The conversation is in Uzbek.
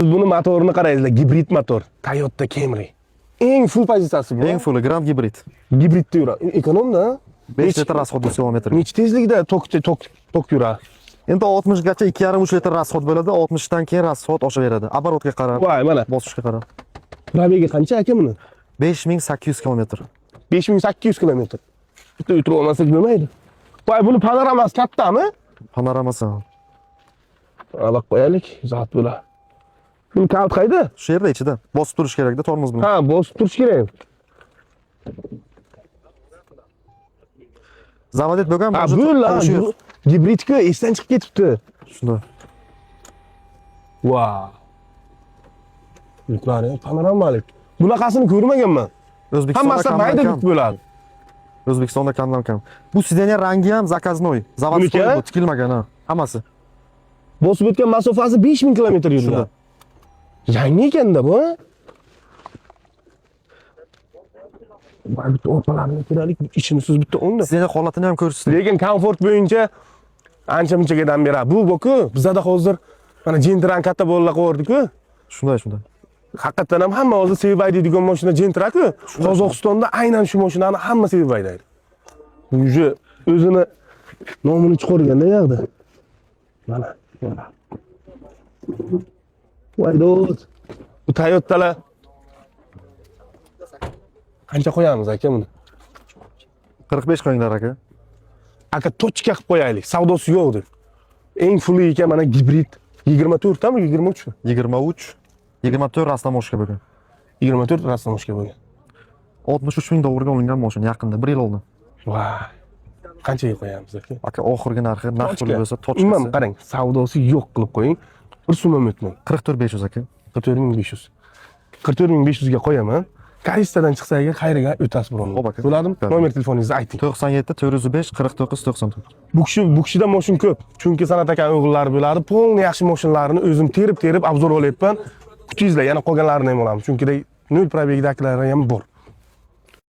Siz buni motorini qarangizlar, gibrid motor. Toyota Camry. Eng full pozitsiyasi bu. Eng full Grand Hybrid. Gibridda yuradi. Ekonomda 5 litr расход kilometr. necha tezlikda tok yuradi. Endi 60 gacha 2,5 litr расход bo'ladi, 60 dan keyin расход oshaveradi. Оборотga qarab, Voy, mana. bosishga qarab. Probegi qancha aka buni? 5800 kilometr. 5800 kilometr. Bitta o'tirib olmasak bo'lmaydi. Voy, buni panoramasi kattami? Panoramasi. Alib qo'yaylik, zot bo'la. Buni kalt qayda? Shu yerda ichida. Bosib turish kerak-da tormoz bilan. Ha, bosib turish kerak. Zavodet bo'lgan, Ha, bu la, gibridga esdan chiqib ketibdi. Shunda. Wow. Yuqori panoramalik. Bunaqasini ko'rmaganman. O'zbekistonda Hammasi mayda deb bo'ladi. O'zbekistonda kamdan kam. Bu sideniya rangi ham zakaznoy. Zavodskiy bu tikilmagan ha. Hammasi. Bosib o'tgan masofasi 5000 kilometr yurgan. Yangi ekanda bu. Voy, bitta o'rtalarni ko'raylik, ichini siz bitta o'ngda. Sideniya holatini ham ko'rsiz. Lekin komfort bo'yicha ancha-munchadan beradi. Bu boku bizda hozir mana Gentra'n katta bolalar qo'yardi-ku. Shunday. Haqiqatan ham hamma hozir sevib aytadigan mashina Gentra'n-ku. Qozog'istonda aynan shu mashinani hamma sevib aytadi. Bu o'zini nomini chiqarganda yoqda. Mana. Voy do'st. Bu Toyota'lar qancha qo'yamiz aka buni? 45 qo'yinglar aka. Aka tochka qilib qo'yaylik. Savdosi yo'q deb. Eng fulli ekan mana gibrid. 24 tami, 23 mi? 23, 24 rastamoshka bo'lgan. 24 rastamoshka bo'lgan. 63 ming dollarga olingan mashina yaqinda 1 yil oldi. Voy. Qanchaga qo'yamiz aka? Aka oxirgi narxi naqd pul bo'lsa Umuman tochkasi. qarang, savdosi yo'q qilib qo'ying. Bir sum ham o'tmang. 44500 aka. 44500. 44500 ga qo'yaman. Karistadan chiqsa agar xayriga o'tasiz birovni. Xo'p aka. Bo'ladimi? Nomer telefoningizni ayting. 97 405 49 94. Bu kishida mashina ko'p. Chunki San'at aka o'g'illari bo'ladi. Polni yaxshi mashinalarni o'zim terib obzor olyapman. Kutingizlar, yana qolganlarini ham olaman. Chunki 0 probegdagilar ham bor.